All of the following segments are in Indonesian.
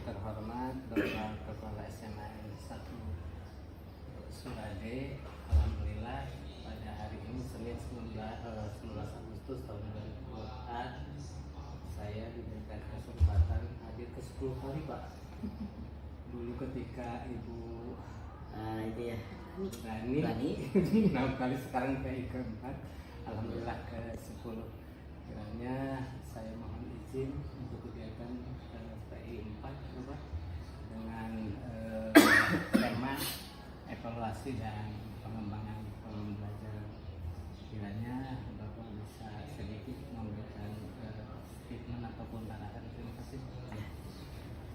terhormat Bapak Kepala SMA 1 Surade, alhamdulillah pada hari ini Senin 19 Agustus tahun 2024 saya diberikan kesempatan hadir ke 10 kali Pak. Dulu ketika Ibu itu ya Rani 6 kali, sekarang ke-4, alhamdulillah ke-10. Kiranya saya mohon izin untuk kegiatan PI 4 Bapak dengan tema evaluasi dan pengembangan pembelajaran. Kiranya Bapak bisa sedikit memberikan statement ataupun arahan. Terima kasih.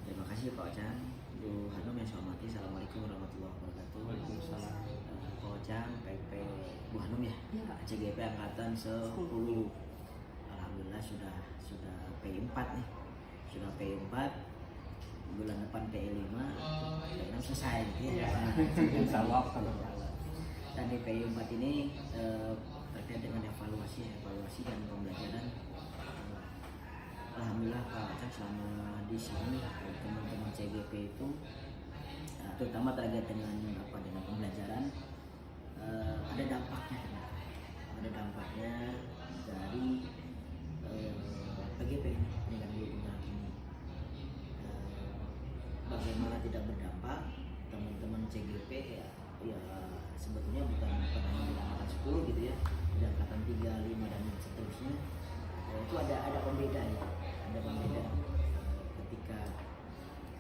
Terima kasih Pak Ojang. Bu Hanum yang saya hormati, Assalamualaikum warahmatullahi wabarakatuh. Waalaikumsalam. Pak Ojang, PP Bu Hanum ya, CGP angkatan 10. Alhamdulillah sudah P4 nih, sudah P4, bulan depan P5, dan selesai ya. Insyaallah. Dan di P4 ini terkait dengan evaluasi dan pembelajaran. Alhamdulillah Pak Ojang selama di sini teman-teman CGP itu terutama terkait dengan pembelajaran ada dampaknya dari PGP ini dengan penggerak ini. Bagaimana tidak berdampak teman-teman CGP ya sebetulnya bukan hanya di angkatan 10 gitu ya, di angkatan 3, 5 dan seterusnya itu ada pembeda ya, ada pembeda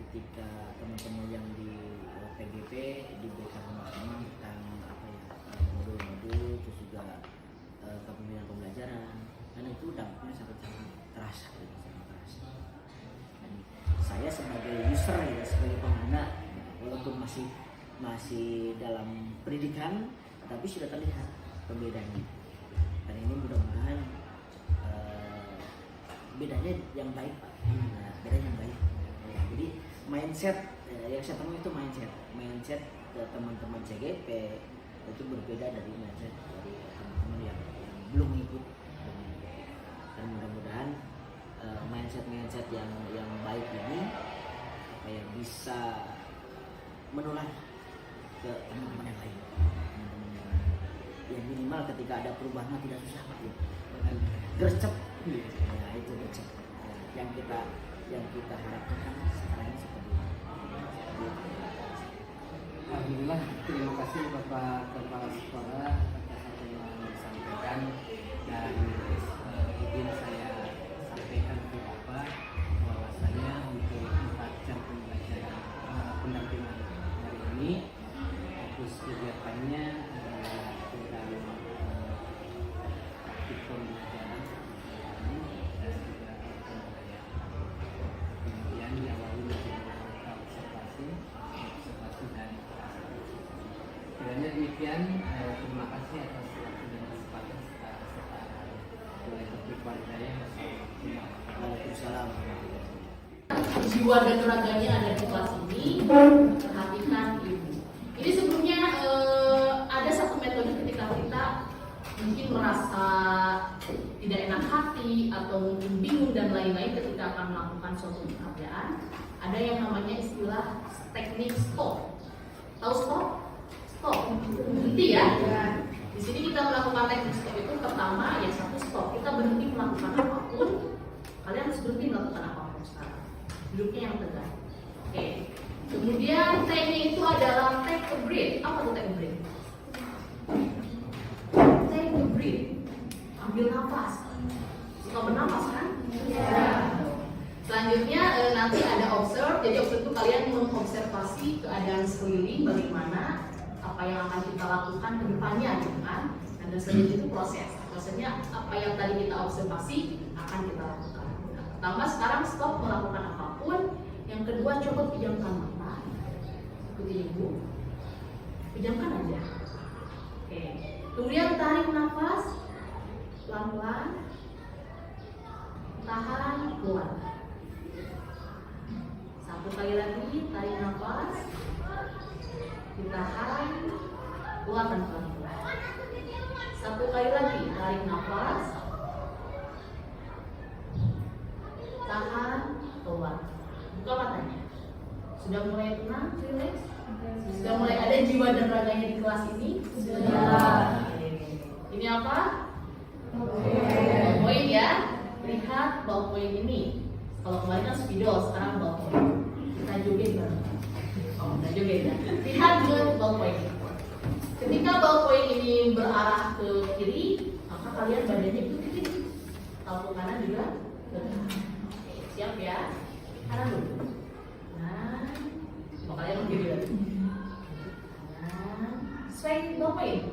ketika teman-teman yang di PGP diberikan pemahaman tentang modul-modul, terus juga kepemimpinan pembelajaran, dan itu dampaknya sangat terasa. Dan saya sebagai user ya, sebagai pengguna, walaupun masih dalam pendidikan, tapi sudah terlihat pembedaannya. Dan ini mudah-mudahan bedanya yang baik Pak. Bedanya yang baik. Jadi mindset yang saya temui itu mindset teman-teman CGP itu berbeda dari mindset dari teman-teman yang belum ikut. Dan mudah-mudahan mindset yang baik ini bisa menular ke teman-teman yang lain. Ya minimal ketika ada perubahan tidak susah Pak. Gercep. Ya itu gercep. Yang kita harapkan sekarang ini seperti ini. Alhamdulillah, terima kasih Bapak Kepala Sekolah atas apa yang disampaikan, dan izin saya sampaikan ke Bapak bahwasanya untuk 4 jam pembelajaran pendampingan hari ini fokus kegiatannya adalah tentang praktik pembelajaran dan juga pembelajaran. Kemudian diawali dengan observasi dan kiranya demikian. Terima kasih atas waktu dan kesempatan serta oleh Topik Warganya. Waalaikumsalam. Jiwa dan raganya ada di kelas ini, perhatikan ibu. Jadi sebelumnya ada satu metode ketika kita mungkin merasa tidak enak hati atau mungkin bingung dan lain-lain ketika akan melakukan suatu pekerjaan, ada yang namanya istilah teknik stop. Tahu stop? Stop, berhenti ya. Di sini kita melakukan teknik stop itu pertama ya satu stop, kita berhenti melakukan apapun. Kalian harus berhenti melakukan apapun sekarang. Duduknya yang tegak. Oke. Kemudian teknik itu adalah take a breath. Apa tuh take a breath? Take a breath. Ambil nafas. Suka bernafas kan? Ya. Selanjutnya nanti ada observe. Jadi observe itu kalian mengobservasi keadaan sekeliling, bagaimana apa yang akan kita lakukan ke depannya gitu kan. Dan selanjutnya itu prosesnya apa yang tadi kita observasi akan kita lakukan. Nah, pertama sekarang stop melakukan apapun. Yang kedua coba pejamkan mata. Ikuti ibu. Pejamkan aja. Oke. Kemudian tarik nafas pelan-pelan. Tahan, keluar. Satu kali lagi, tarik nafas, ditahan, keluarkan pelan-pelan. Satu kali lagi, tarik nafas, tahan, keluar. Buka matanya. Sudah mulai tenang, relax? Sudah mulai ada jiwa dan raganya di kelas ini? Sudah. Ini apa? Ballpoint ya. Lihat ballpoint ini. Kalau kemarin kan spidol, sekarang ballpoint. Kita joget bareng. Oh, kita joget ya. Lihat dulu ballpoint. Ketika ballpoint ini berarah ke kiri, maka kalian badannya itu ke kiri. Kalau ke kanan juga ke kanan. Oke, siap ya? Kanan dulu. Nah, coba kalian begini lagi. Kanan, swing ballpoint.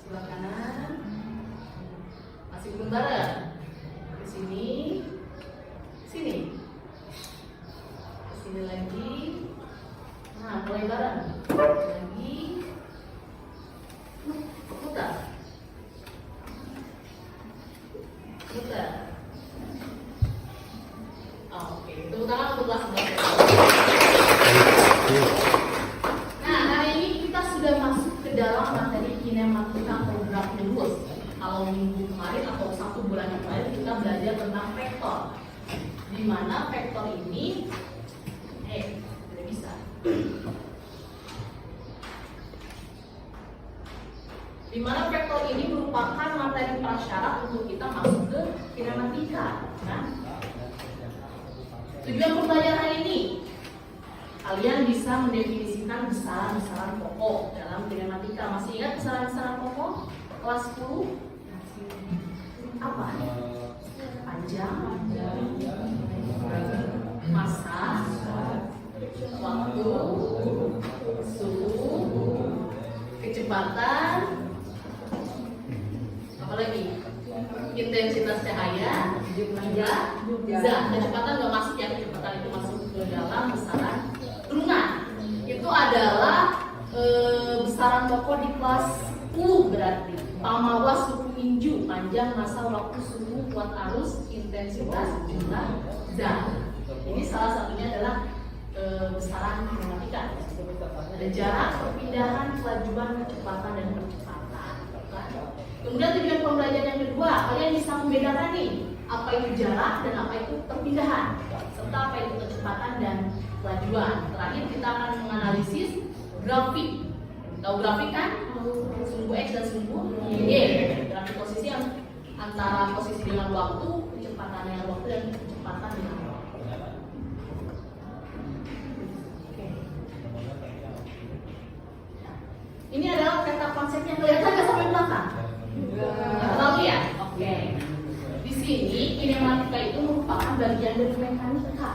Sebelah kanan. Masih belum bareng. Ke sini, sini, ke sini lagi. Nah, mulai bareng. Lagi, putar, putar. Oke, tepuk tangan untuk kelas bawah. Nah, hari ini kita sudah masuk ke dalam materi kinematika program lulus. Kalau minggu kemarin atau 1 bulan yang kemarin kita belajar tentang vektor, di mana vektor ini tidak bisa. Di mana vektor ini merupakan materi prasyarat untuk kita masuk ke kinematika. Nah, tujuan pembelajaran ini kalian bisa mendefinisikan besaran-besaran pokok dalam kinematika. Masih ingat besaran-besaran pokok kelas 10? Apa? Panjang, massa, waktu, suhu, kecepatan, apa lagi? Intensitas cahaya, jumlah, kecepatan nggak masuk ya, kecepatan itu masuk ke dalam besaran turunan. Itu adalah besaran pokok di kelas 10 berarti. Pamawa, suhu inju, panjang, massa, waktu, suhu, kuat arus, intensitas, jumlah, zat. Ini salah satunya adalah besaran kinematika. Ada jarak, perpindahan, kelajuan, kecepatan, dan percepatan. Kemudian tujuan pembelajaran yang kedua, kalian bisa membedakan nih apa itu jarak dan apa itu perpindahan, serta apa itu kecepatan dan kelajuan. Terakhir kita akan menganalisis grafik. Tahu grafik kan? Sumbu X dan sumbu Y. Grafik posisi yang antara posisi dengan waktu, kecepatan dengan waktu, dan kecepatan dengan waktu. Oke. Ini adalah peta konsepnya, kelihatan nggak sampai belakang? Tahu ya? Oke. Di sini kinematika itu merupakan bagian dari mekanika.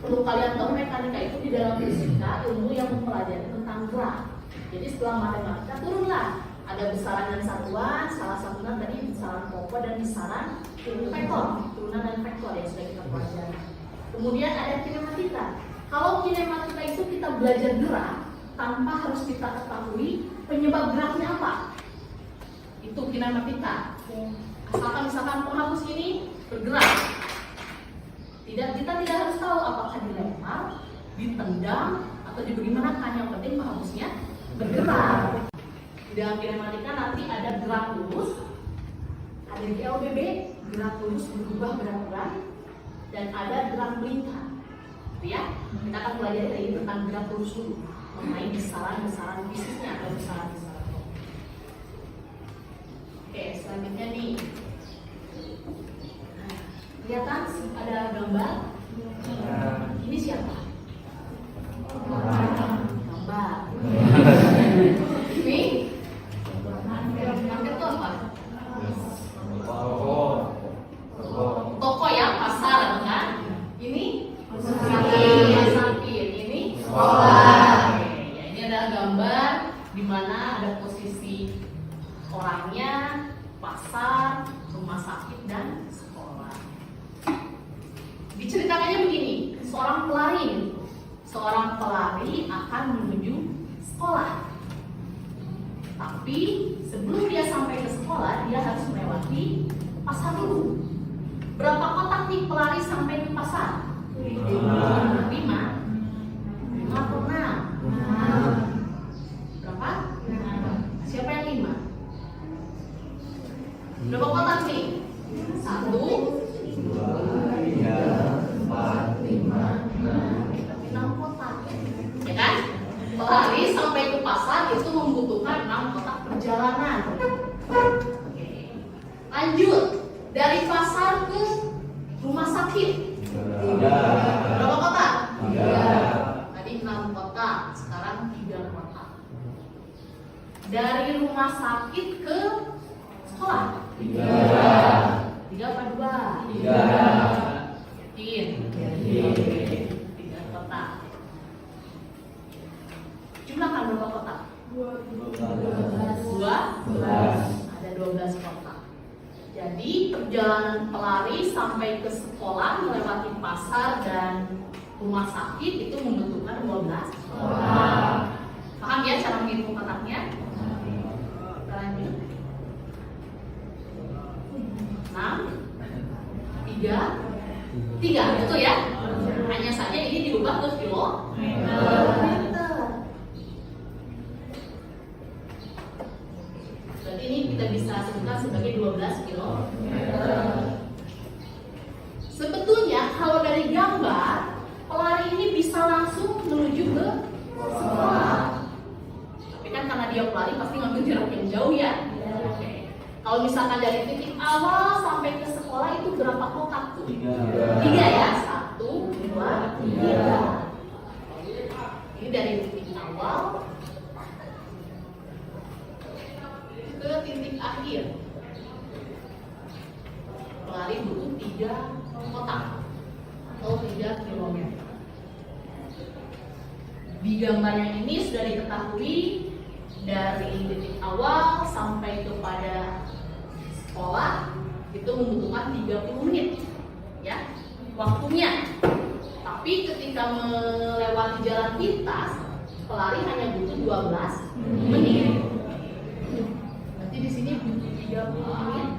Perlu kalian tahu mekanika itu di dalam fisika ilmu yang mempelajari tentang gerak. Jadi setelah matematika turunlah ada besaran dan satuan, salah satunya tadi besaran pokok dan besaran vektor, turunan dan vektor yang sudah kita pelajari. Kemudian ada kinematika. Kalau kinematika itu kita belajar gerak tanpa harus kita ketahui penyebab geraknya apa. Itu kinematika. Asalkan misalkan penghapus ini bergerak, kita tidak harus tahu apakah dilempar, ditendang, atau dibagaimanakan. Yang penting penghapusnya bergerak. Di dalam kinematika nanti ada gerak lurus, ada GLBB, gerak lurus berubah berat-berat, dan ada gerak melingkar. Ya, kita akan belajar ini tentang gerak lurus dulu, mengenai besaran-besaran fisiknya atau besaran-besaran. Oke, selanjutnya nih, kelihatan ada gambar. Ini siapa? Gambar. Ini itu apa? Toko ya, pasar kan? Ini pasar. Ini sekolah. Ya, ini adalah gambar di mana ada posisi orangnya, pasar, rumah sakit, dan sekolah. Diceritakannya begini, seorang pelari akan menuju sekolah. Tapi sebelum dia sampai ke sekolah, dia harus melewati pasar dulu. Berapa kotak nih pelari sampai ke pasar? 5. 5 atau 6? Berapa? Siapa yang 5? Berapa kotak nih? 1, 2, 3, 4, 5, 6. Berapa kotak? 3. Tadi 6 kotak, sekarang 3 kotak. Dari rumah sakit ke sekolah? 3 apa 2? 3. Yakin? 3 kotak. Jumlahkan berapa kotak? 2. Ada 12 kotak. Jadi perjalanan pelari sampai ke sekolah melewati pasar dan rumah sakit itu membutuhkan 12 kotak. Paham ya cara menghitung kotaknya? Kita lanjut. 6, 3, betul ya? Hanya saja ini diubah ke kilometer. Berarti ini kita bisa sebutkan sebagai 12 kilometer. Sebetulnya kalau dari gambar, pelari ini bisa langsung menuju ke sekolah. Tapi kan karena dia pelari pasti ngambil jarak yang jauh ya. Oke. Kalau misalkan dari titik awal sampai ke sekolah itu berapa kotak tuh? 3 ya? 1, 2, 3. Ini dari titik awal ke titik akhir. Pelari butuh 3 kotak atau 3 kilometer. Di gambar yang ini sudah diketahui dari titik awal sampai kepada sekolah itu membutuhkan 30 menit ya waktunya. Tapi ketika melewati jalan pintas, pelari hanya butuh 12 menit. Berarti di sini butuh 30 menit.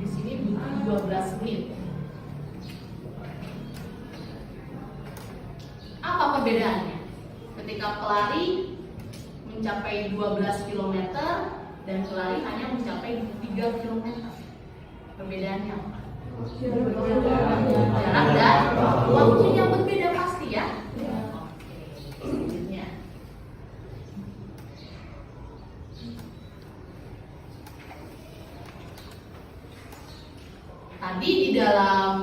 Di sini butuh 12 menit. Apa perbedaannya? Ketika pelari mencapai 12 km dan pelari hanya mencapai 3 km. Perbedaannya apa? Jarak dan waktunya berbeda pasti ya. Selanjutnya. Tadi di dalam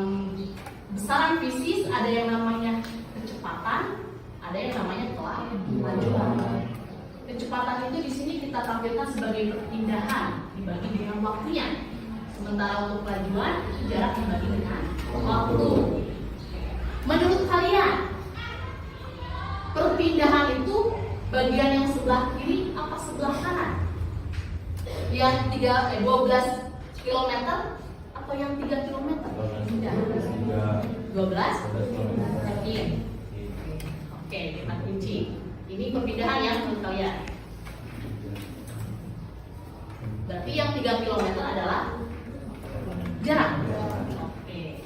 besaran fisis ada yang namanya kecepatan, ada yang namanya kelajuan. Kecepatan itu di sini kita tampilkan sebagai perpindahan dibagi dengan waktunya. Sementara untuk kelajuan jarak dibagi dengan waktu. Menurut kalian, perpindahan itu bagian yang sebelah kiri apa sebelah kanan? Yang 12 km atau yang 3 km? 12? Yakin? Oke, kita kunci. Ini perpindahan ya menurut kalian. Berarti yang 3 km adalah jarak. Oke.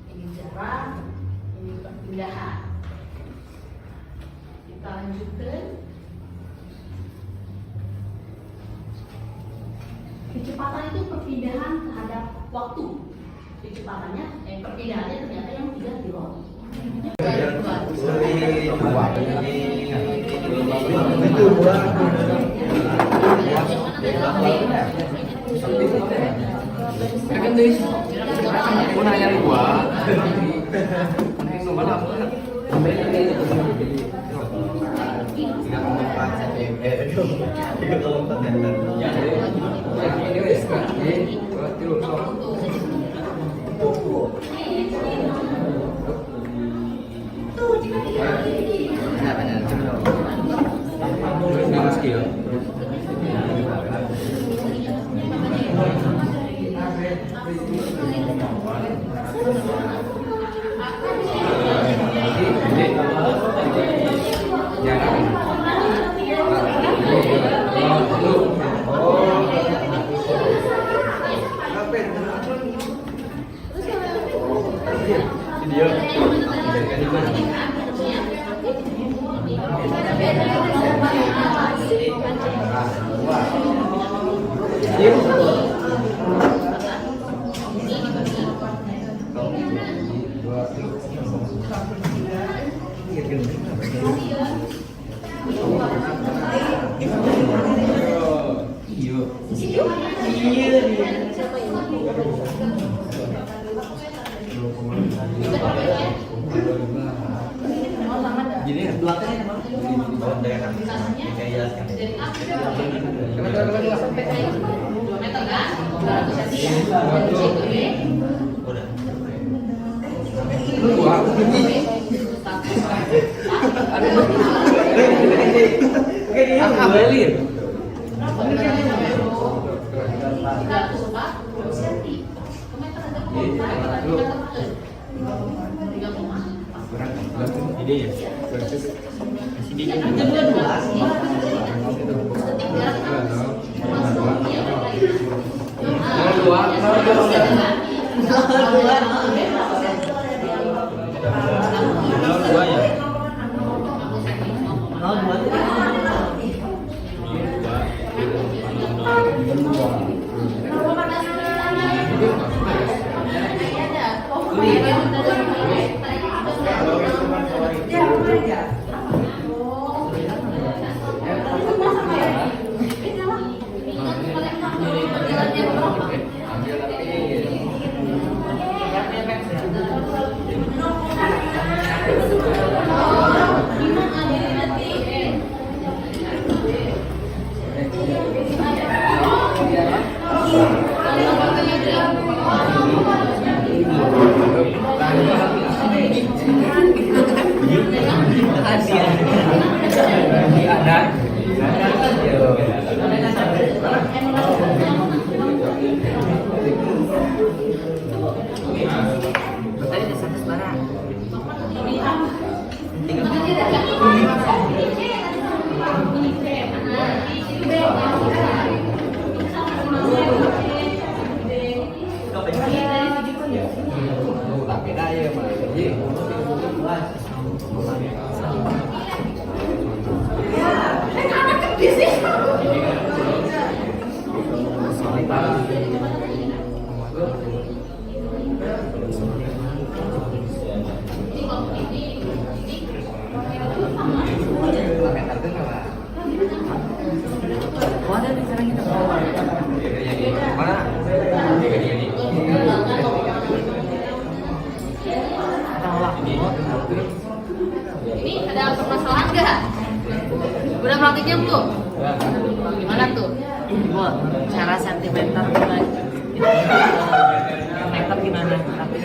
Ini jarak, ini perpindahan. Kita lanjutkan. Kecepatan itu perpindahan terhadap waktu. Kecepatannya, perpindahannya ternyata yang 3 km. Iya. Iya. Siapa ini? Kita pakai ya? Oh, sama ada. Jadi Dua kali emang. Dimensinya dari A sampai K 2 meter kan? 200 cm ya. Dari C ke B. Abelir. 340 cm. Meter ada meter. Ini ya. Ini ada permasalahan nggak? Udah praktiknya belum? Gimana tuh? Buat cara sentimeter gimana? Meter gimana? Tapi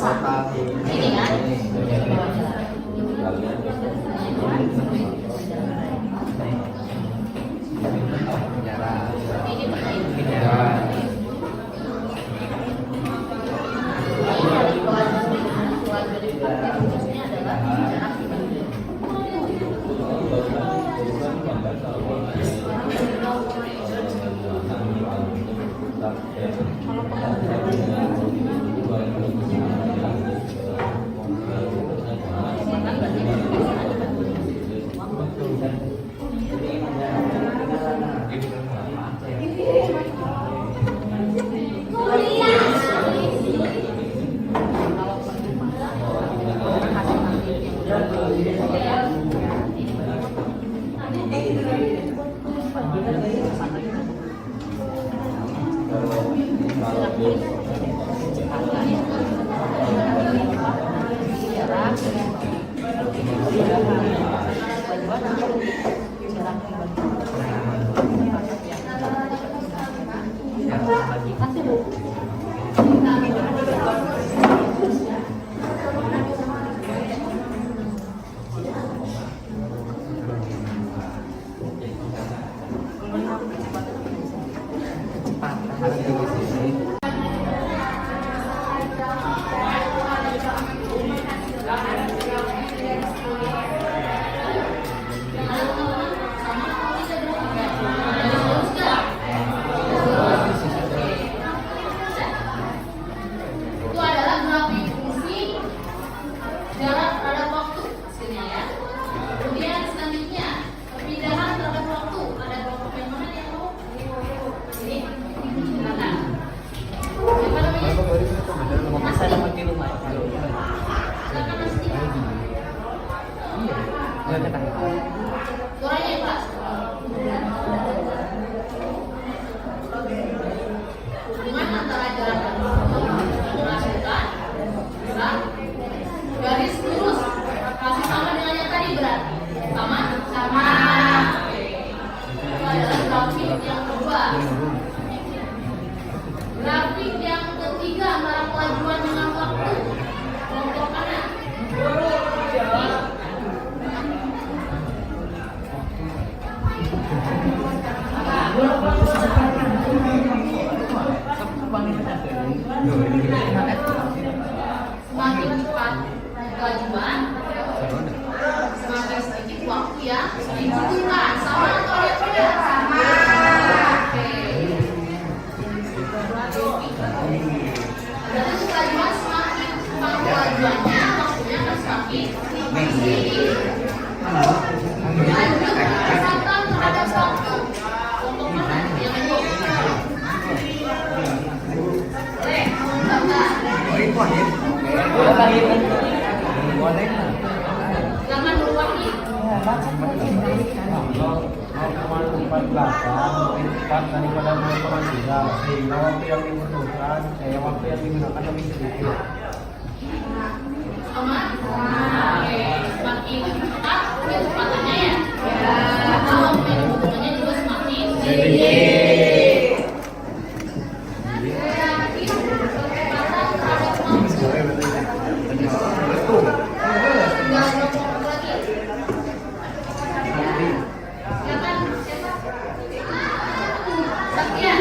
Apa? Ini kan? Itu adalah grafik fungsi jarak terhadap waktu hasilnya ya. Kemudian selanjutnya perpindahan terhadap waktu. Ada kelompok yang mana yang mau? Ini silakan. Siapa namanya? Masa dapat di rumah. Silakan Mas Tika. Iya, kita. Suaranya ya Pak. Hubungan antara jarak dan waktu menghasilkan garis lurus. Masih sama dengan yang tadi berarti? Sama? Sama. Oke. Itu adalah grafik yang kedua. Grafik yang ketiga antara kelajuan dengan waktu. Kelompok mana? Semakin cepat kelajuan, semakin sedikit waktu yang dibutuhkan. Sama atau beda? Sama. Oke. Berarti kelajuan semakin cepat kelajuannya, waktunya akan semakin sedikit. Lanjut kesehatan terhadap waktu. Kelompok mana yang ini? Jangan berulangi. Kalau tempat belakang lebih cepat daripada teman juga, sehingga waktu yang dibutuhkan, waktu yang digunakan lebih sedikit. Sama? Oke, semakin cepat kecepatannya ya. Kalau waktu yang dibutuhkannya juga semakin sedikit. Kecepatan terhadap waktu. Tinggal kelompok lagi. Silakan, siapa? Saktian.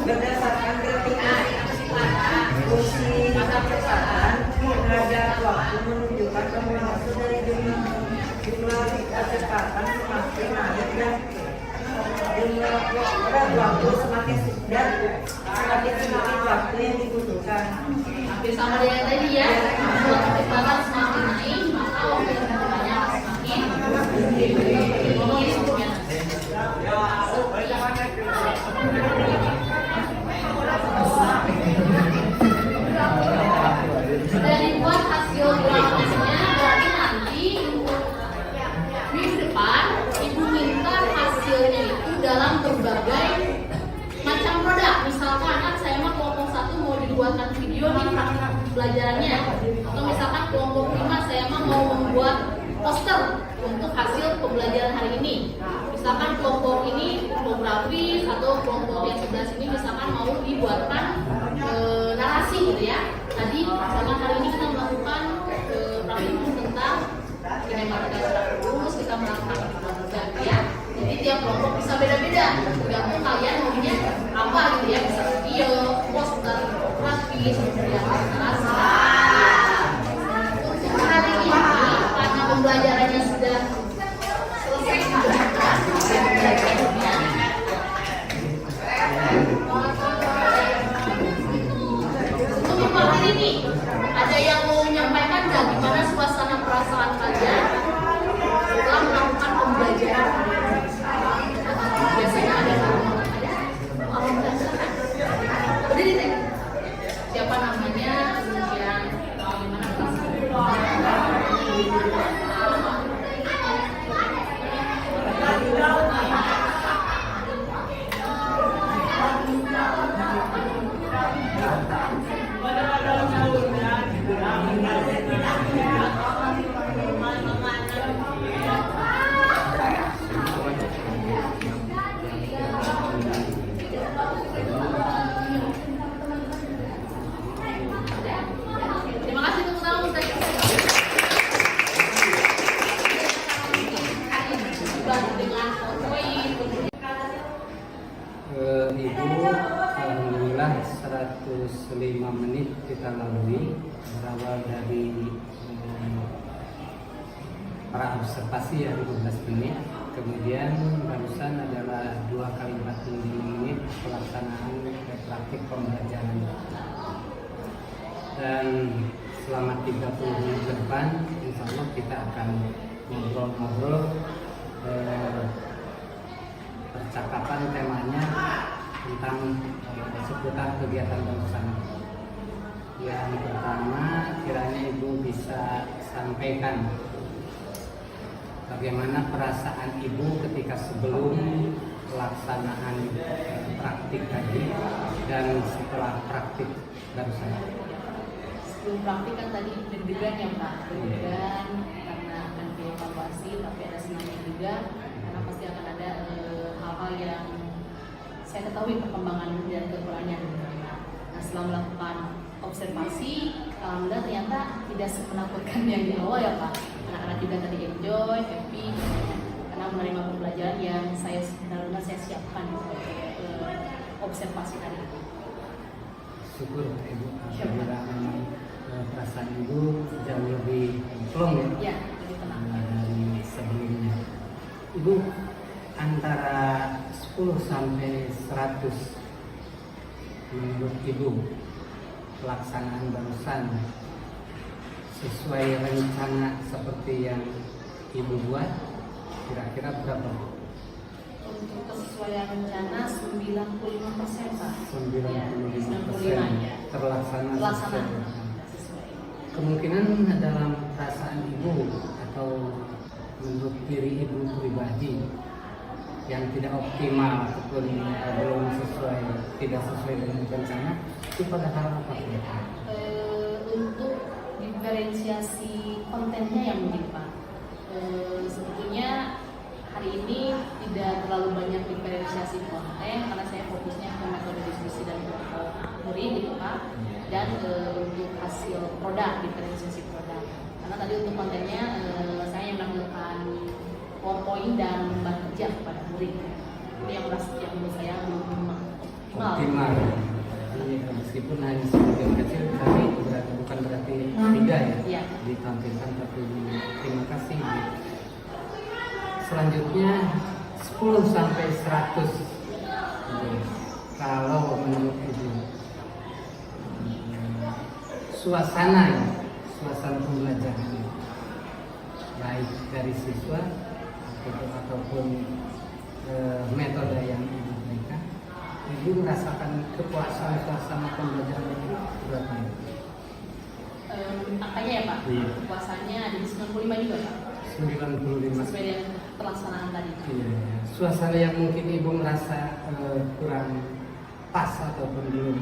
Berdasarkan grafik kecepatan, kursi masa persamaan terhadap waktu menunjukkan bahwa hasil dari jumlah kecepatan semakin naik dan jumlah waktu semakin sedikit waktu yang dibutuhkan. Hampir sama dengan yang tadi ya. Kalau kecepatan semakin naik, maka waktu yang dibutuhkannya akan semakin sedikit. Ngomong di sebelumnya. Sudah dibuat hasil grafisnya, berarti nanti minggu depan ibu minta hasilnya itu dalam berbagai macam produk. Misalkan kan saya mah kelompok 1 mau dibuatkan video nih praktik pelajarannya, atau misalkan kelompok 5 saya mah mau membuat poster untuk hasil pembelajaran hari ini. Misalkan kelompok ini infografis, atau kelompok yang sebelah sini misalkan mau dibuatkan narasi gitu ya. Tadi misalkan hari ini kita melakukan praktikum tentang kinematika gerak lurus, kita melakukan juga ya. Jadi tiap kelompok bisa beda-beda, tergantung kalian maunya apa gitu ya. Bisa video, poster, infografis, kemudian narasi. Untuk hari ini karena pembelajarannya sudah selesai diberikan, untuk hari ini ada yang mau menyampaikan nggak gimana suasana perasaan kalian setelah melakukan pembelajaran hari ini? Biasanya ada berdiri deh. Siapa Ibu, alhamdulillah 105 menit kita lalui, berawal dari para observasi ya 15 menit, kemudian barusan adalah 2 kali 45 menit pelaksanaan praktik pembelajaran. Dan selama 30 menit ke depan, insya Allah kita akan ngobrol-ngobrol percakapan temanya tentang seputar kegiatan barusan. Yang pertama, kiranya Ibu bisa sampaikan bagaimana perasaan Ibu ketika sebelum pelaksanaan praktik tadi dan setelah praktik barusan. Sebelum praktik kan tadi deg-degan ya Pak, deg-degan karena akan dievaluasi, tapi ada senangnya juga karena pasti akan ada hal-hal yang saya ketahui perkembangan dan kekurangannya. Nah, setelah melakukan observasi, alhamdulillah ternyata tidak semenakutkan yang di awal ya Pak. Anak-anak juga tadi enjoy, happy, karena menerima pembelajaran yang benar-benar saya siapkan sebagai observasi tadi. Syukur Ibu, alhamdulillah memang perasaan Ibu jauh lebih plong ya. Ya, lebih tenang. Dari sebelumnya. Ibu, antara 10 sampai 100 menurut Ibu pelaksanaan barusan sesuai rencana seperti yang Ibu buat, kira-kira berapa? Untuk kesesuaian rencana 95% Pak. 95% ya. terlaksana Pelaksanaan sesuai. sesuai. Kemungkinan dalam perasaan Ibu atau menurut diri Ibu pribadi yang tidak optimal ataupun belum sesuai, tidak sesuai dengan rencana, itu pada hal apa? Untuk diferensiasi kontennya yang mungkin Pak, sebetulnya hari ini tidak terlalu banyak diferensiasi konten karena saya fokusnya ke metode diskusi dan kelompok murid gitu Pak, dan untuk hasil produk, diferensiasi produk. Karena tadi untuk kontennya saya melakukan PowerPoint dan lembar kerja kepada murid. Itu yang menurut saya belum Optimal. Jadi meskipun hanya sebagian kecil, tapi bukan berarti tidak ya Iya. ditampilkan. Tapi terima kasih. Selanjutnya 10 sampai 100. Kalau menurut Ibu suasana pembelajaran baik dari siswa ataupun metode yang Ibu berikan, Ibu merasakan kepuasan suasana pembelajaran itu berapa? Angkanya ya Pak, Iya. puasanya ada di 95 juga Pak, 95. sesuai dengan pelaksanaan tadi. Iya. Suasana yang mungkin Ibu merasa kurang pas ataupun belum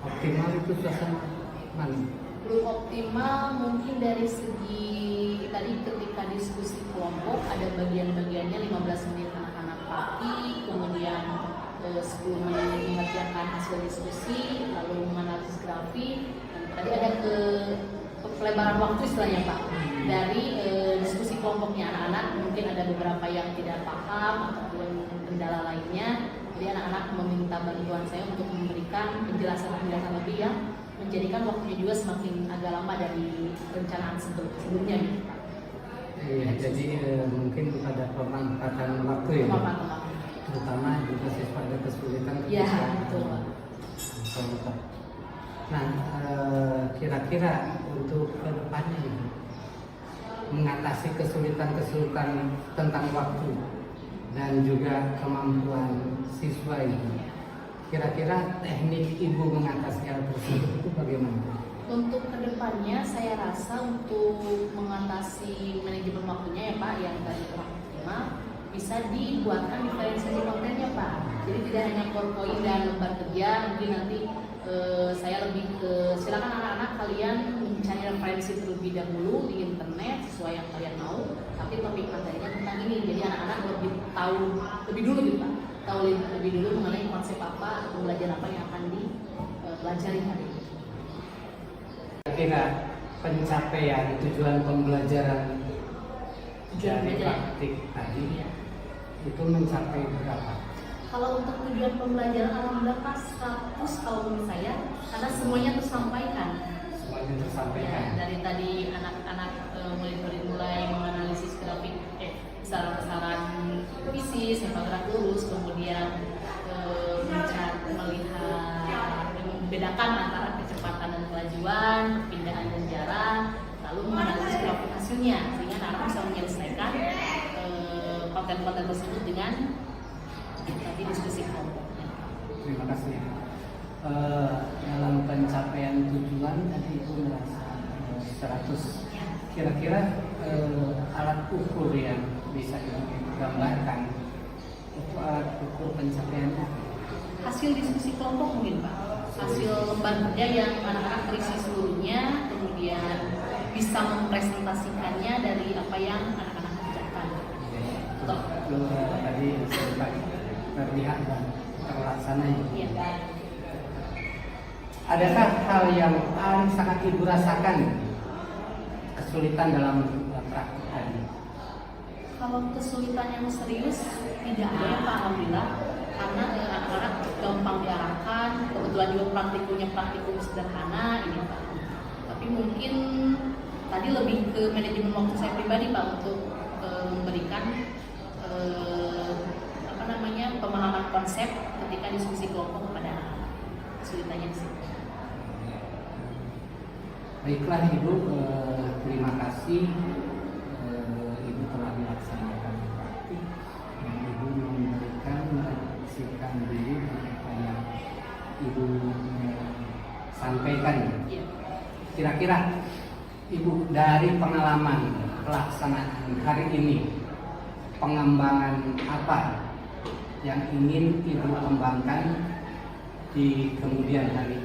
optimal itu suasana mana? Belum optimal mungkin dari segi tadi ketika diskusi kelompok ada bagian-bagiannya 15 menit anak-anak pagi, kemudian 10 menit mengerjakan hasil diskusi, lalu menganalisis grafik, dan tadi ada pelebaran waktu istilahnya Pak. Dari diskusi kelompoknya anak-anak mungkin ada beberapa yang tidak paham ataupun kendala lainnya, jadi anak-anak meminta bantuan saya untuk memberikan penjelasan-penjelasan lebih yang menjadikan waktunya juga semakin agak lama dari rencanaan sebelumnya gitu Pak. Iya, jadi mungkin pada pemanfaatan waktu ya, Pemanfaatan. terutama juga siswa ada kesulitan Iya, ketika betul. kelompok. Nah, kira-kira untuk kedepannya Ibu, mengatasi kesulitan tentang waktu dan juga kemampuan siswa itu, kira-kira teknik Ibu mengatasi hal tersebut itu bagaimana? Untuk kedepannya saya rasa untuk mengatasi manajemen waktunya ya Pak yang tadi kurang optimal, bisa dibuatkan diferensiasi kontennya Pak. Jadi tidak hanya PowerPoint dan lembar kerja, mungkin nanti saya lebih ke silakan anak-anak kalian mencari referensi terlebih dahulu di internet sesuai yang kalian mau, tapi topik materinya tentang ini, jadi anak-anak lebih tahu lebih dulu gitu Pak, tahu lebih dulu mengenai konsep apa atau pembelajaran apa yang akan dipelajari hari ini. Kira pencapaian tujuan pembelajaran Tujuan dari belajar. praktik tadi itu mencapai berapa? Kalau untuk tujuan pembelajaran alhamdulillah Pak 100 kalau menurut saya, karena semuanya tersampaikan. Semuanya tersampaikan. Ya, dari tadi anak-anak murid-murid mulai menganalisis grafik besaran-besaran fisis, sepak lurus, kemudian melihat membedakan antara kecepatan dan kelajuan, perpindahan dan jarak, lalu menganalisis grafik hasilnya sehingga anak bisa menyelesaikan konten-konten tersebut dengan tadi diskusi kelompoknya. Terima kasih. Dalam pencapaian tujuan tadi itu merasa 100. Kira-kira alat ukur yang bisa digambarkan itu alat ukur pencapaiannya. Hasil diskusi kelompok mungkin Pak, hasil lembar kerja yang anak-anak terisi seluruhnya, kemudian bisa mempresentasikannya dari apa yang anak-anak kerjakan. Itu tadi sempat terlihat dan terlaksana. Iya. Adakah hal yang paling sangat ibu rasakan kesulitan dalam praktik tadi? Kalau kesulitan yang serius tidak ada ya Pak, alhamdulillah, karena anak-anak gampang diarahkan, kebetulan juga praktikum sederhana ini Pak. Tapi mungkin tadi lebih ke manajemen waktu saya pribadi Pak untuk memberikan pemahaman konsep ketika diskusi kelompok kepada anak-anak. Kesulitannya sih. Baiklah Ibu, terima kasih Ibu telah melaksanakan praktik dan Ibu menyampaikan diri apa yang Ibu sampaikan. Iya. Kira-kira Ibu dari pengalaman pelaksanaan hari ini, pengembangan apa yang ingin Ibu kembangkan di kemudian hari,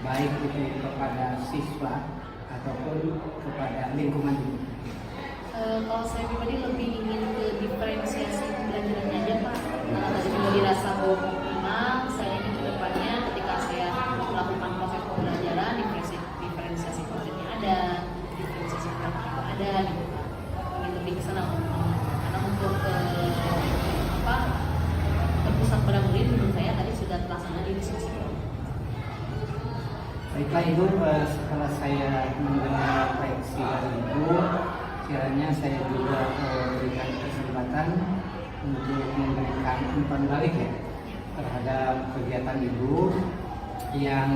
baik itu kepada siswa ataupun kepada lingkungan Ibu? Kalau saya pribadi lebih ingin ke diferensiasi pembelajarannya aja Pak. Karena tadi juga dirasa bahwa optimal, saya ingin ke depannya ketika saya melakukan proses pembelajaran, diferensiasi kontennya ada, diferensiasi praktiknya ada, gitu Pak. Ingin lebih ke sana karena untuk berpusat pada murid menurut saya tadi sudah terlaksana di diskusi. Baiklah Ibu, setelah saya mendengar refleksi dari Ibu, kiranya saya juga berikan kesempatan untuk memberikan umpan balik ya terhadap kegiatan Ibu. Yang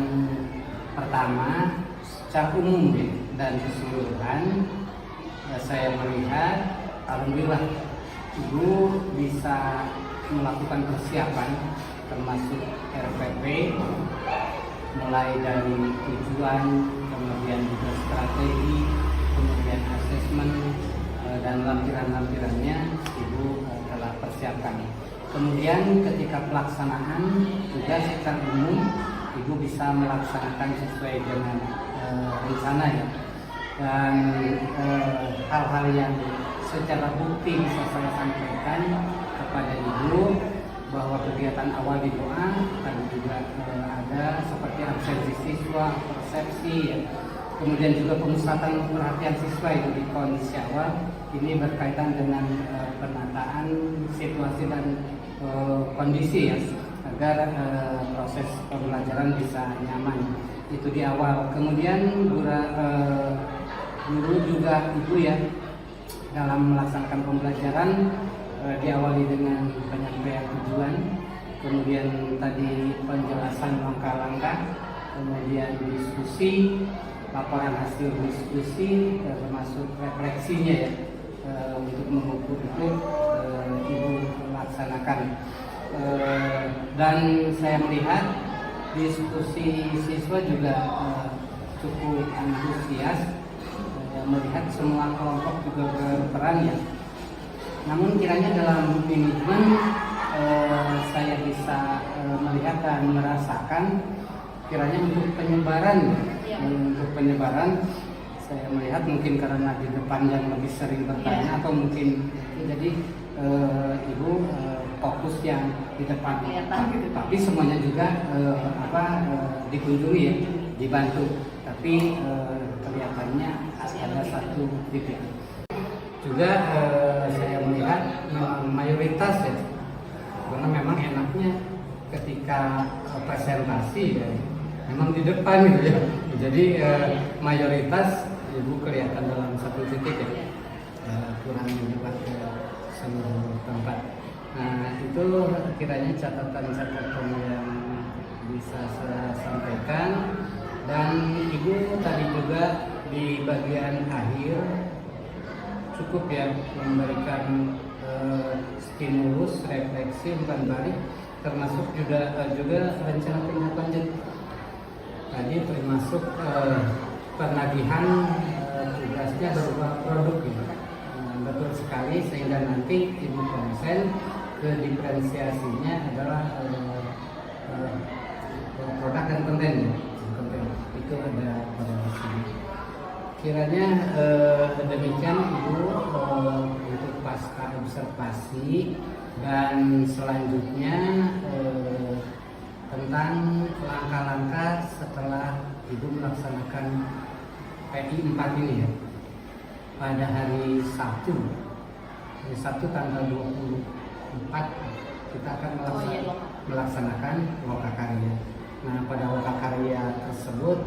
pertama, secara umum ya, dan keseluruhan, saya melihat alhamdulillah Ibu bisa melakukan persiapan termasuk RPP, mulai dari tujuan, kemudian juga strategi, kemudian asesmen, dan lampiran-lampirannya Ibu telah persiapkan. Kemudian ketika pelaksanaan juga secara umum Ibu bisa melaksanakan sesuai dengan rencana ya. Dan hal-hal yang secara bukti bisa saya sampaikan kepada Ibu bahwa kegiatan awal di doa tadi juga ada seperti absensi siswa, persepsi ya. Kemudian juga pemusatan perhatian siswa itu di kondisi awal ini berkaitan dengan penataan situasi dan kondisi ya, agar proses pembelajaran bisa nyaman itu di awal. Kemudian guru juga Ibu ya dalam melaksanakan pembelajaran diawali dengan penyampaian tujuan, kemudian tadi penjelasan langkah-langkah, kemudian diskusi, laporan hasil diskusi, termasuk refleksinya ya, untuk mengukur itu Ibu melaksanakan. Dan saya melihat diskusi siswa juga cukup antusias, melihat semua kelompok juga berperan ya. Namun kiranya dalam manajemen saya bisa melihat dan merasakan kiranya untuk penyebaran saya melihat mungkin karena di depan yang lebih sering bertanya atau mungkin jadi Ibu fokus yang di depan, tapi semuanya juga dikunjungi ya, dibantu, tapi kelihatannya ada satu titik. Juga saya melihat mayoritas ya, karena memang enaknya ketika presentasi ya, memang di depan gitu ya. Jadi mayoritas ibu kelihatan dalam satu titik ya, kurang menyebar ke seluruh tempat. Nah itu kiranya catatan-catatan yang bisa saya sampaikan. Dan ibu tadi juga di bagian akhir cukup ya memberikan stimulus, refleksi, umpan balik, termasuk juga rencana tindak lanjut. Tadi termasuk penagihan tugasnya berupa produk gitu. Betul sekali, sehingga nanti ibu konsen ke diferensiasinya adalah produk dan konten. Itu ada pada sini. Kiranya demikian ibu untuk pasca observasi, dan selanjutnya tentang langkah-langkah setelah ibu melaksanakan PI 4 ini ya. Pada hari Sabtu tanggal 24 kita akan melaksanakan lokakarya. Nah pada lokakarya tersebut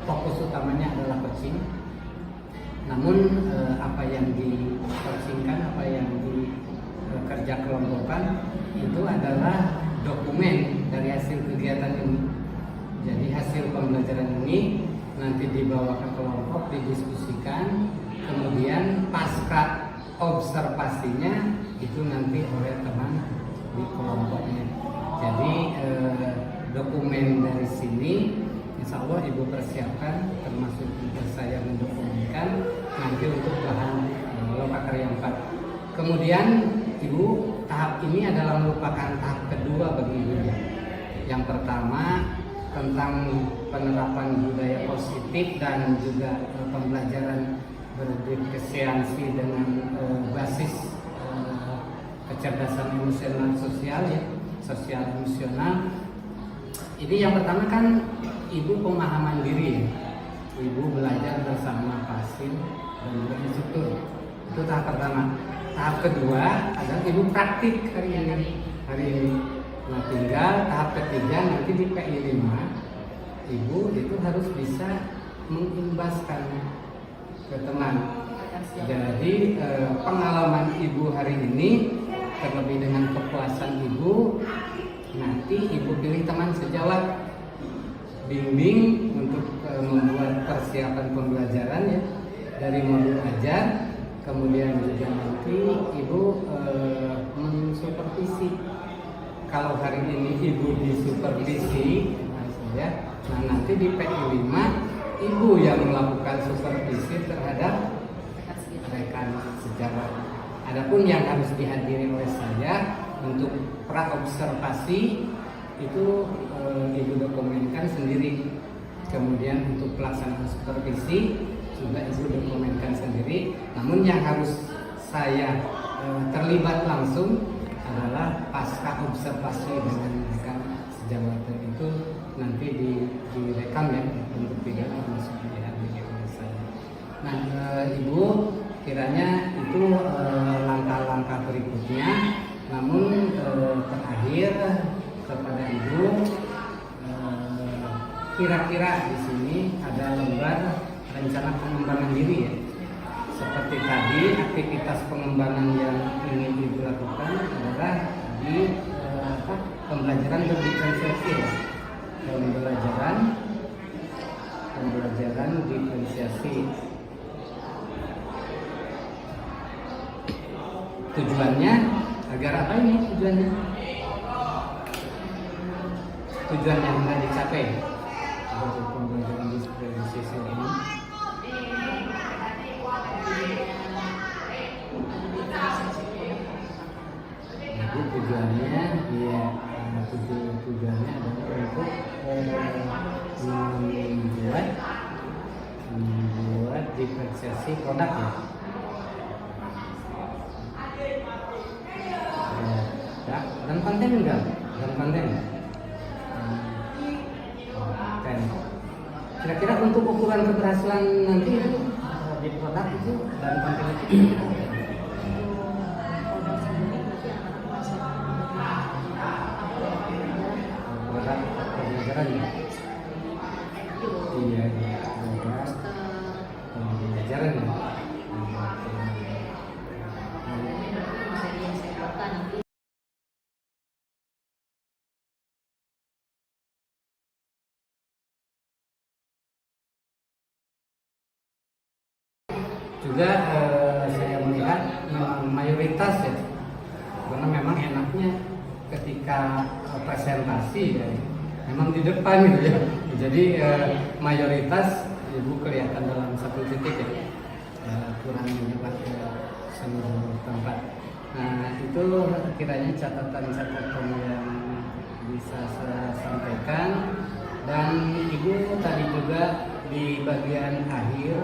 fokus utamanya adalah coaching. Namun apa yang di-coachingkan, apa yang dikerja kelompokkan itu adalah dokumen dari hasil kegiatan ini. Jadi hasil pembelajaran ini nanti dibawa ke kelompok, didiskusikan, kemudian pasca observasinya itu nanti oleh teman di kelompoknya. Jadi dokumen dari sini insya Allah ibu persiapkan, termasuk juga saya mendokumenkan nanti untuk bahan lokakarya 4. Kemudian ibu, tahap ini adalah merupakan tahap kedua bagi ibu. Yang pertama tentang penerapan budaya positif dan juga pembelajaran berdifferensiasi dengan basis kecerdasan emosional sosial ya, sosial emosional. Ini yang pertama kan ibu pemahaman diri ya. Ibu belajar bersama pasien dan juga instruktur. Itu tahap pertama. Tahap kedua adalah ibu praktik hari ini. Nah tinggal tahap ketiga nanti di PI 5 ibu itu harus bisa mengimbaskan ke teman. Jadi pengalaman ibu hari ini terlebih dengan kepuasan ibu, nanti ibu pilih teman sejawat, bimbing untuk membuat persiapan pembelajaran ya dari modul ajar. Kemudian juga nanti ibu mensupervisi. Kalau hari ini ibu disupervisi, nah nanti di PI 5 ibu yang melakukan supervisi terhadap rekan sejawat. Adapun yang harus dihadiri oleh saya untuk praobservasi itu ibu dokumenkan sendiri. Kemudian untuk pelaksanaan supervisi juga ibu dokumenkan sendiri. Namun yang harus saya terlibat langsung adalah pasca observasi dengan rekan sejawat, itu nanti direkam ya untuk tidak masuk dihadiri oleh saya. Nah ibu, kiranya itu langkah-langkah berikutnya. Namun terakhir kepada ibu, kira-kira di sini ada lembar rencana pengembangan diri ya. Seperti tadi aktivitas pengembangan yang ingin ibu lakukan adalah di pembelajaran berdifferensiasi ya. Pembelajaran diferensiasi. Tujuannya agar apa ini tujuannya? Tujuan yang hendak dicapai dari pembelajaran diferensiasi ini. Jadi tujuannya ya, tujuannya adalah untuk membuat diferensiasi produk ya. Dan konten enggak? Dan konten. Kira-kira untuk ukuran keberhasilan nanti di produk itu dan konten itu. pembelajaran ya. Iya, pembelajaran ya. Juga saya melihat mayoritas ya, karena memang enaknya ketika presentasi ya, memang di depan gitu ya. Jadi mayoritas ibu kelihatan dalam satu titik ya, kurang menyebar ke seluruh tempat. Nah itu kiranya catatan-catatan yang bisa saya sampaikan. Dan ibu tadi juga di bagian akhir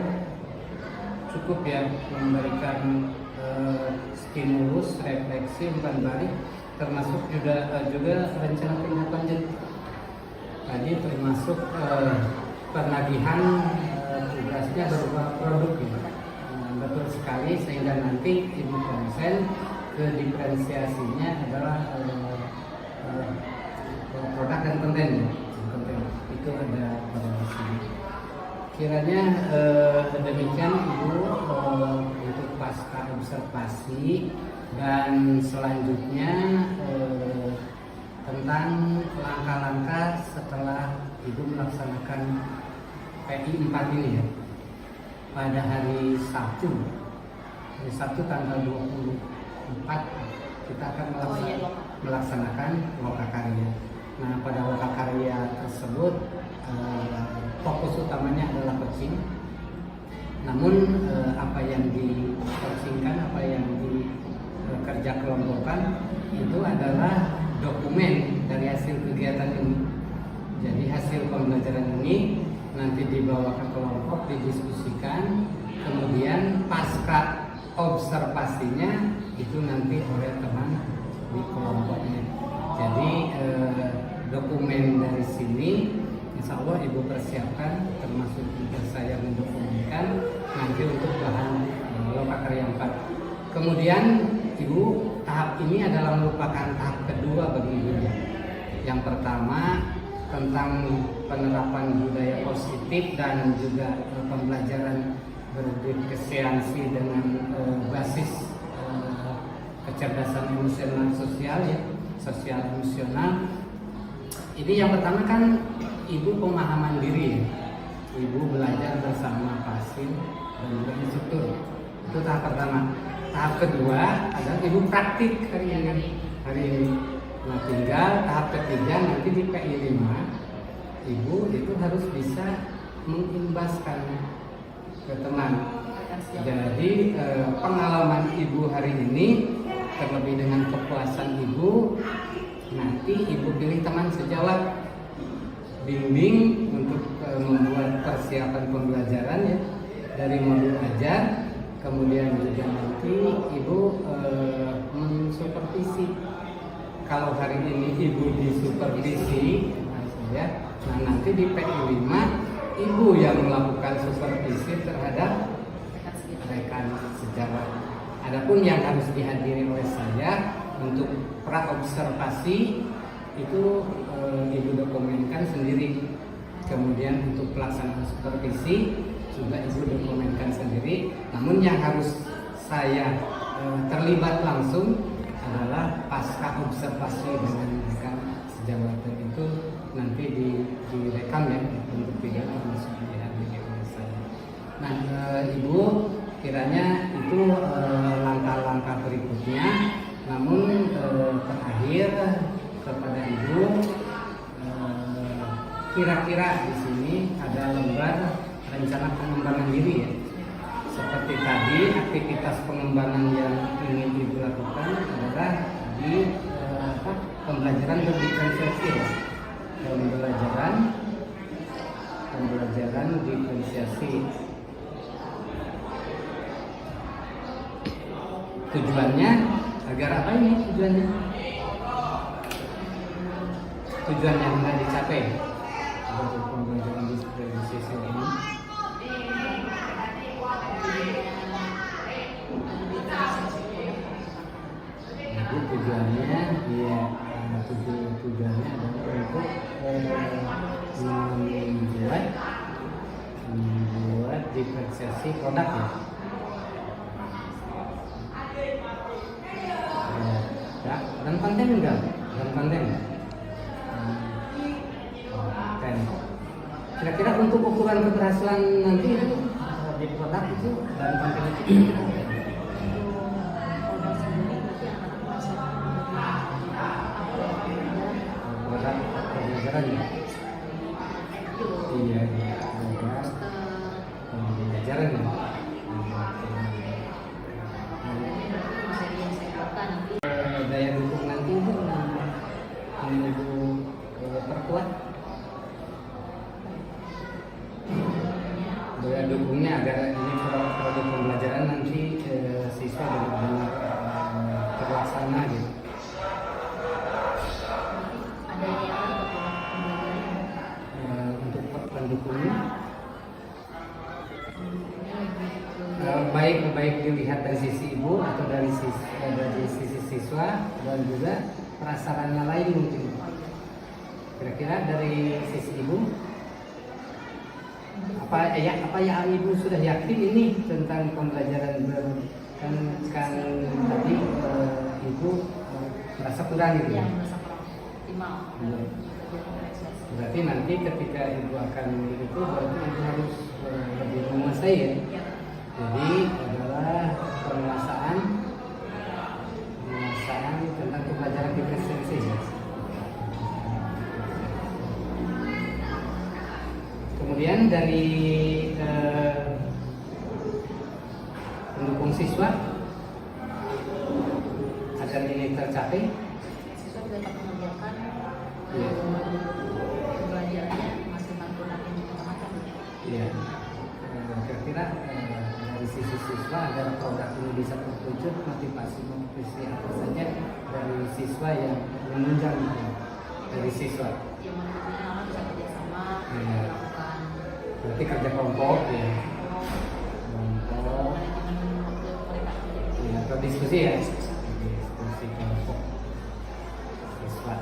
cukup ya memberikan stimulus, refleksi, umpan balik, termasuk juga rencana tindak lanjut. Tadi termasuk penagihan tugasnya berupa produk ya. Betul sekali, sehingga nanti ibu konsen ke diferensiasinya adalah produk dan konten. Itu ada pada sini. Kiranya demikian ibu untuk pasca observasi, dan selanjutnya tentang langkah-langkah setelah ibu melaksanakan PI 4 ini ya. Pada hari Sabtu tanggal 24 kita akan melaksanakan lokakarya. Nah pada lokakarya tersebut fokus utamanya adalah coaching. Namun apa yang di-coachingkan, apa yang dikerja kelompokkan itu adalah dokumen dari hasil kegiatan ini. Jadi hasil pembelajaran ini nanti dibawa ke kelompok, didiskusikan, kemudian pasca observasinya itu nanti oleh teman di kelompoknya. Jadi dokumen dari sini insya Allah ibu persiapkan, termasuk juga saya mendokumenkan nanti untuk bahan lokakarya 4. Kemudian ibu, tahap ini adalah merupakan tahap kedua bagi ibu. Yang pertama tentang penerapan budaya positif dan juga pembelajaran berdifferensiasi dengan basis kecerdasan emosional sosial ya, sosial emosional. Ini yang pertama kan ibu pemahaman diri ya. Ibu belajar bersama pasien dan juga instruktur. Itu tahap pertama. Tahap kedua adalah ibu praktik hari ini. Nah tinggal tahap ketiga nanti di PI 5 ibu itu harus bisa mengimbaskan ke teman. Jadi pengalaman ibu hari ini terlebih dengan kepuasan ibu, nanti ibu pilih teman sejawat, bimbing untuk membuat persiapan pembelajaran ya dari modul ajar. Kemudian juga nanti ibu mensupervisi. Kalau hari ini ibu disupervisi ya, nah nanti di PI 5 ibu yang melakukan supervisi terhadap rekan sejawat. Adapun yang harus dihadiri oleh saya untuk pra-observasi itu ibu dokumenkan sendiri. Kemudian untuk pelaksanaan supervisi juga ibu dokumenkan sendiri. Namun yang harus saya terlibat langsung adalah pasca observasi dengan rekan sejawat, itu nanti direkam ya untuk video termasuk dihadiri oleh saya. Nah ibu kiranya itu langkah-langkah berikutnya. Namun terakhir kepada ibu, kira-kira di sini ada lembar rencana pengembangan diri ya. Seperti tadi aktivitas pengembangan yang ingin ibu lakukan adalah di pembelajaran berdifferensiasi ya. Pembelajaran diferensiasi. Tujuannya agar apa ini tujuannya? Tujuan yang hendak dicapai dari pembelajaran diferensiasi ini. Jadi tujuannya ya tujuannya adalah untuk presentasi produk ya. Ya, dan konten enggak? Dan konten. Konten. Kira-kira untuk ukuran keberhasilan nanti itu di produk itu dan konten itu produk pembelajaran ya. Iya, pembelajaran ya. Daya dukung nanti itu menunggu perkuat daya dukungnya agar ini produk pembelajaran nanti siswa benar-benar terlaksana gitu. Untuk pendukungnya baik dilihat dari sisi ibu atau dari sisi siswa dan juga prasarannya lain mungkin. Kira-kira dari sisi ibu apa yang ibu sudah yakin ini tentang pembelajaran kan tadi ibu merasa kurang gitu ya. Berarti nanti ketika ibu akan itu berarti ibu harus lebih menguasai ya. Jadi adalah penguasaan tentang pembelajaran diferensiasi ya. Kemudian dari pendukung siswa agar ini tercapai, siswa juga dapat mengerjakan Iya. pembelajarannya masih menggunakan macam-macam. ya kira-kira dari sisi siswa agar produk ini bisa terwujud motivasi apa saja dari siswa yang menunjang itu dari siswa. Yang menurutnya orang bisa kerjasama, Iya. melakukan Berarti kerja kelompok ya. Kelompok. manajemen waktu mereka. Ya, atau diskusi ya. Diskusi kelompok siswa.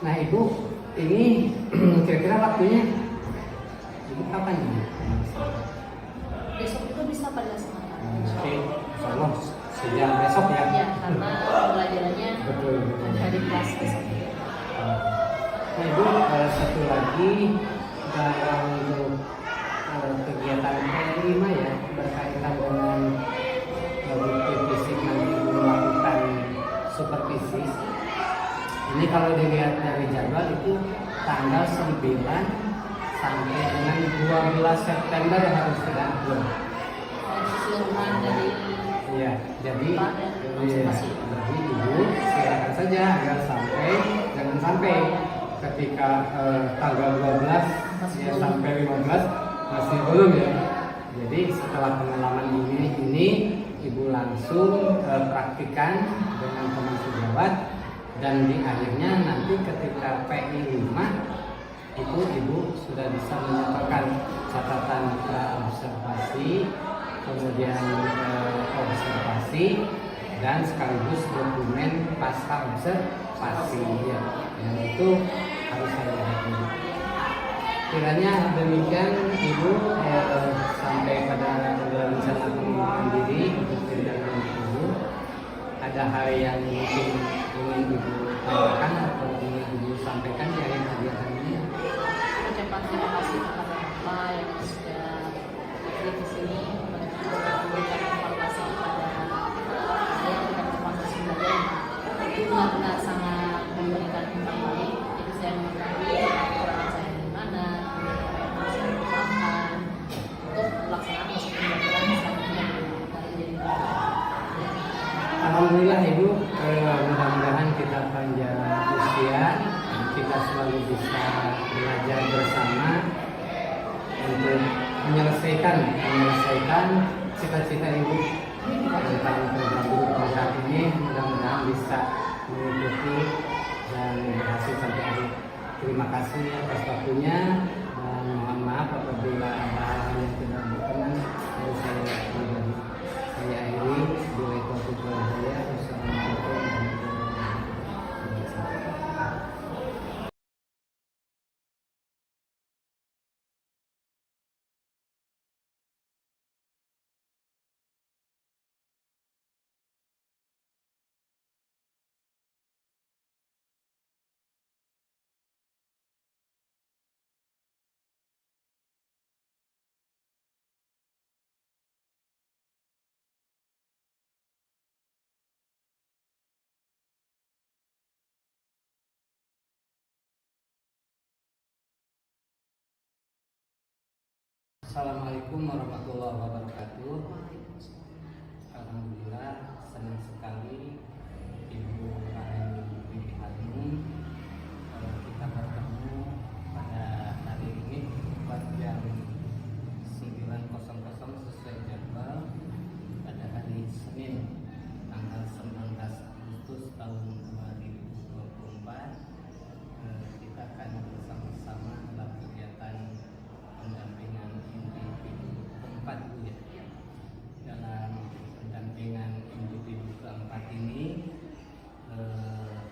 Nah ibu, ini kira-kira waktunya ibu kapan ini? Besok juga bisa pada dilaksanakan. Oke, insyaallah sejak besok ya. Ya, karena pembelajarannya Betul. dari kelas besok. Nah ibu, satu lagi dalam untuk kegiatan P5 ya berkaitan dengan bukti fisik nanti ibu melakukan supervisi. Ini kalau dilihat dari jadwal itu tanggal 9 sampai dengan 12 September harus sudah full. Keseluruhan dari Iya, jadi Pak, dan iya, observasi. jadi ibu silakan saja agar jangan sampai ketika tanggal 12 Masih ya belum. sampai 15 masih belum ya. Jadi setelah pengalaman ini ibu langsung praktikan dengan teman sejawat dan di akhirnya nanti ketika PI 5 itu ibu sudah bisa menyatakan catatan observasi, kemudian observasi dan sekaligus dokumen pasca observasi ya. Yang itu harus saya lihat dulu. Kiranya demikian ibu sampai pada rencana pengunduran diri untuk tindakan ibu. Ada hal yang mungkin ingin ibu tanyakan atau ingin ibu sampaikan di akhir kegiatan ini? ucapan terima kasih kepada Bapak yang sudah hadir di sini memberikan evaluasi kepada saya tentang informasi belajar itu benar-benar sangat memberikan yang baik. Jadi saya mengetahui kekurangan saya di mana, yang harus saya lupakan untuk pelaksanaan masa pembelajaran selanjutnya dari diri Alhamdulillah ibu, mudah-mudahan kita panjang usia, kita selalu bisa belajar bersama untuk menyelesaikan cita-cita ibu tentang program ini. Mudah-mudahan bisa mengikuti dan berhasil sampai akhir. Terima kasih atas waktunya dan mohon maaf apabila ada hal yang tidak berkenan dari saya pribadi. Saya akhiri bila itu saya. Wassalamualaikum warahmatullahi wabarakatuh. Assalamualaikum warahmatullahi wabarakatuh. Alhamdulillah, senang sekali Ibu Rahel Bibi Hanum kita bertemu pada hari ini tepat jam 9.00 sesuai jadwal pada hari Senin tanggal 19 Agustus tahun 2024. Kita akan bersama-sama dalam kegiatan pendampingan individu keempat, Bu, ya. Dalam pendampingan individu keempat ini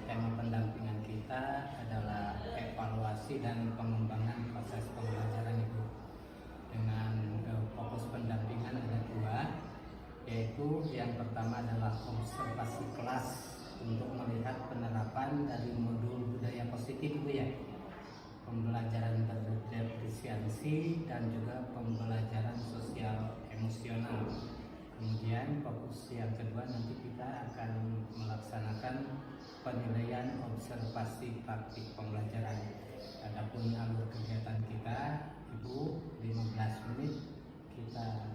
tema pendampingan kita adalah evaluasi dan pengembangan proses pembelajaran, Ibu. Dengan fokus pendampingan ada dua, yaitu yang pertama adalah observasi kelas untuk melihat penerapan dari modul budaya positif, Bu, ya. Pembelajaran berdifferensiasi dan juga pembelajaran sosial emosional. Kemudian fokus yang kedua nanti kita akan melaksanakan penilaian observasi praktik pembelajaran. Adapun alur kegiatan kita, Ibu, 15 menit kita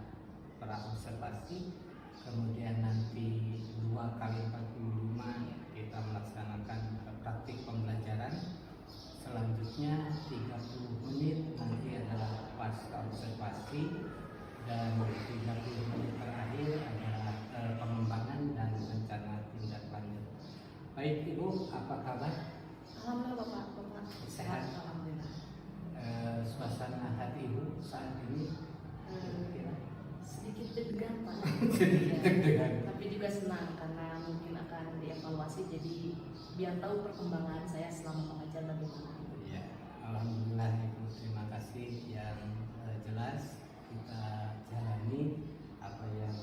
praobservasi, kemudian nanti 2 kali 45 kita melaksanakan praktik pembelajaran. Selanjutnya 30 menit nanti adalah pasca observasi, dan 30 menit terakhir adalah pengembangan dan rencana tindak lanjut. Baik, Ibu, apa kabar? Alhamdulillah Bapak Sehat. Alhamdulillah. Suasana hati Ibu saat ini kira-kira? Sedikit deg-degan Pak. Sedikit deg-degan. Tapi juga senang karena mungkin akan dievaluasi, jadi biar tahu perkembangan saya selama mengajar bagaimana. Ya, alhamdulillah Ibu, terima kasih. Yang jelas kita jalani apa yang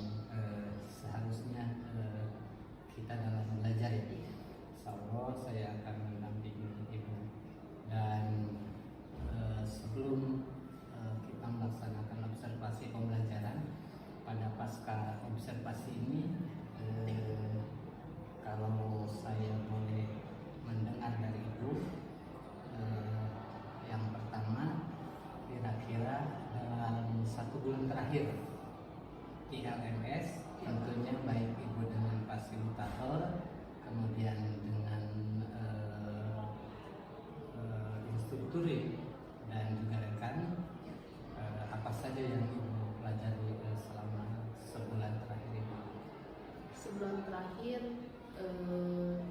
seharusnya kita dalam belajar, ya. Insya Allah saya akan mendampingi Ibu, dan sebelum kita melaksanakan observasi pembelajaran pada pasca observasi ini, kalau saya boleh mendengar dari Ibu, yang pertama, kira-kira dalam 1 bulan terakhir ILMS, tentunya baik Ibu dengan fasilitator, kemudian dengan instruktur dan juga rekan, apa saja yang Ibu pelajari selama sebulan terakhir ini? Sebulan terakhir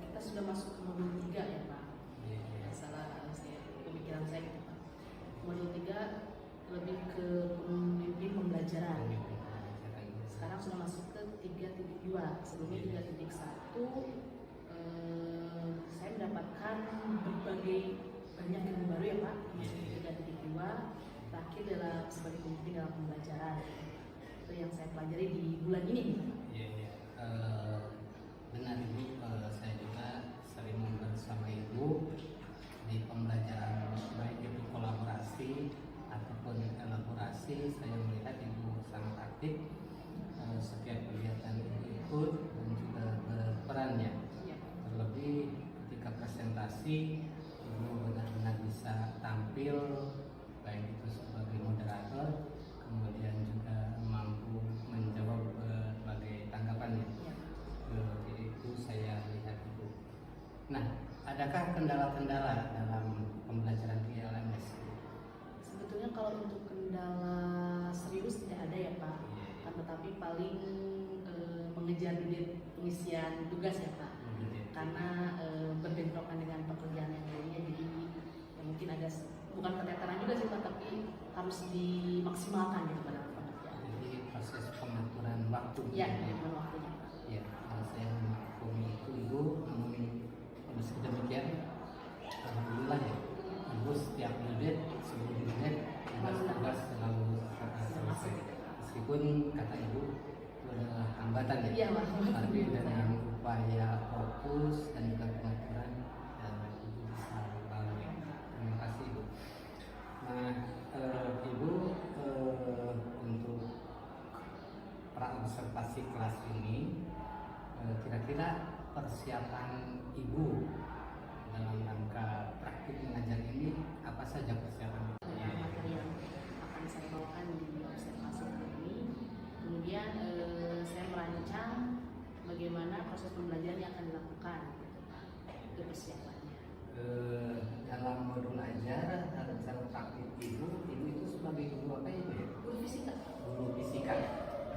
kita sudah masuk ke modul 3 ya Pak. Salah pemikiran saya gitu Pak. Modul 3 lebih ke pemimpin pembelajaran. Sekarang sudah masuk ke 3.2. Sebelumnya 3.1 saya mendapatkan berbagai banyak ilmu baru ya Pak. Masuk ke 3.2. Terakhir adalah sebagai pemimpin dalam pembelajaran. Itu yang saya pelajari di bulan ini. Iya, iya. Benar Ibu, saya juga sering bersama Ibu di pembelajaran, baik itu kolaborasi ataupun elaborasi. Saya melihat Ibu sangat aktif, setiap kegiatan Ibu ikut dan juga berperan, ya. Terlebih ketika presentasi Ibu benar-benar bisa tampil, baik itu sebagai moderator, kemudian juga mampu menjawab berbagai tanggapan, ya. Itu saya lihat Ibu. Nah, adakah kendala-kendala dalam pembelajaran di LMS? Sebetulnya kalau untuk kendala serius tidak ada ya Pak. Tetapi paling mengejar duit pengisian tugas ya Pak. Karena berbentrokan dengan pekerjaan yang lainnya, jadi ya mungkin ada bukan keteteran juga sih Pak, tapi harus dimaksimalkan gitu pada pekerjaan. Jadi proses pengaturan waktu. Ya, pengaturan waktunya Pak. Ya, saya memaklumi itu Ibu. Namun meski demikian, alhamdulillah ya, Ibu setiap menit sebelum menit tugas selalu selesai. Meskipun kata Ibu itu adalah hambatan, ya. Iya, Pak. Tapi dengan upaya fokus dan juga pengaturan, Ibu bisa lalui. Terima kasih Ibu. Nah, Ibu, untuk praobservasi kelas ini, kira-kira persiapan Ibu dalam rangka praktik mengajar ini apa saja persiapan? Materi yang akan saya bawakan di merancang bagaimana proses pembelajaran yang akan dilakukan. Itu persiapannya. Dalam modul ajar rencana praktik ibu itu sebagai guru apa ya? Guru fisika. Guru fisika.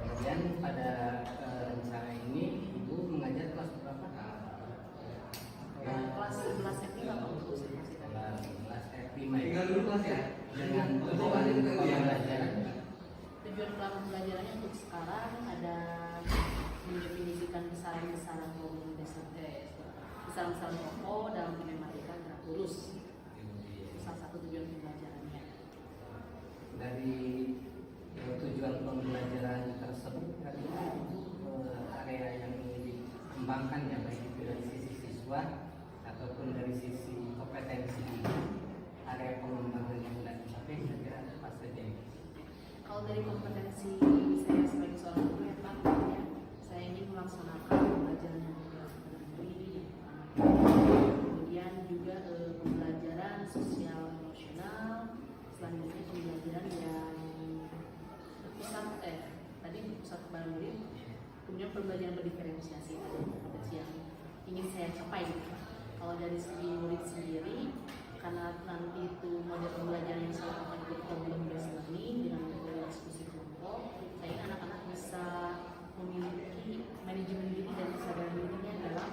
Kemudian pada rencana ini ibu mengajar kelas berapa? Kelas 11 SMP atau kelas 11 SMA. Tinggal dulu mas ya. Dengan tujuan pembelajaran. Tujuan pembelajarannya untuk sekarang ada mendefinisikan besaran-besaran besaran-besaran pokok dalam matematika gerak lurus. Salah satu tujuan pembelajarannya. Dari tujuan pembelajaran tersebut area yang ingin dikembangkan ya baik itu dari sisi siswa ataupun dari sisi kompetensi area pengembangan yang sudah dicapai kira-kira apa saja ini? Kalau dari kompetensi saya sebagai seorang guru ya Pak, ya, saya ingin melaksanakan pembelajaran yang berdiri, kemudian juga pembelajaran sosial emosional, selanjutnya pembelajaran yang pusat kepada murid, kemudian pembelajaran berdiferensiasi ada kompetensi yang ingin saya capai gitu. Kalau dari segi murid sendiri, karena nanti itu model pembelajaran yang saya lakukan itu problem based learning dengan metode diskusi kelompok, saya ingin anak-anak bisa memiliki manajemen diri dan kesadaran dirinya dalam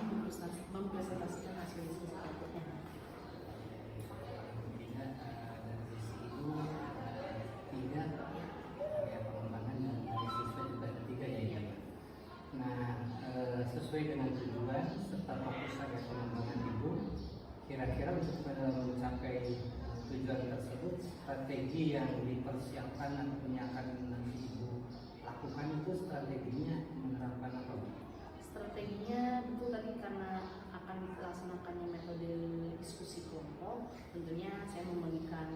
mempresentasikan hasil diskusi kelompoknya. Dari sisi ibu tiga area pengembangan dan dari siswa juga ada 3 ya ini. Nah sesuai dengan tujuan serta fokus area pengembangan ibu, kira-kira untuk mencapai tujuan tersebut strategi yang dipersiapkan atau yang akan nanti ibu lakukan itu strateginya menerapkan apa? Strateginya itu tadi karena akan dilaksanakannya metode diskusi kelompok, tentunya saya membagikan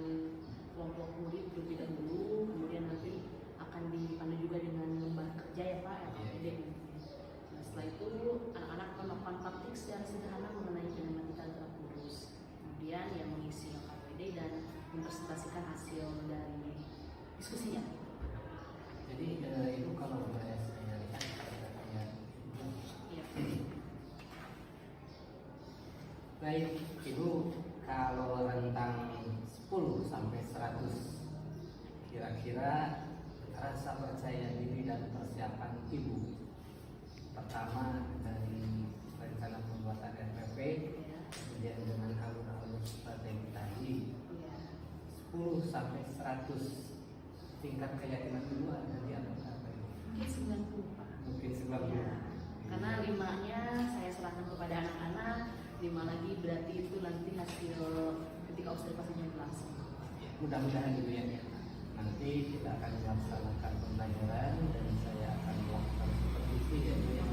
kelompok murid terlebih dahulu, kemudian nanti akan dipandu juga dengan lembar kerja ya Pak, LKPD. Nah, setelah itu anak-anak akan melakukan praktik secara sederhana mengenai kinematika gerak lurus, kemudian yang mengisi LKPD dan mempresentasikan hasil dari diskusinya. Jadi ibu kalau boleh saya lihat ya. Baik, ibu kalau rentang 10 sampai 100 kira-kira rasa percaya diri dan persiapan ibu pertama dari rencana pembuatan RPP, kemudian dengan alur-alur strategi tadi 10 sampai 100 tingkat keyakinan ibu ada di apa ini? Mungkin 90 Pak. Mungkin 90. Ya, karena 5-nya saya serahkan kepada anak-anak, 5 lagi berarti itu nanti hasil ketika observasinya berlangsung. Mudah-mudahan gitu ya. Nanti kita akan melaksanakan pembelajaran dan saya akan melakukan supervisi ya Bu ya.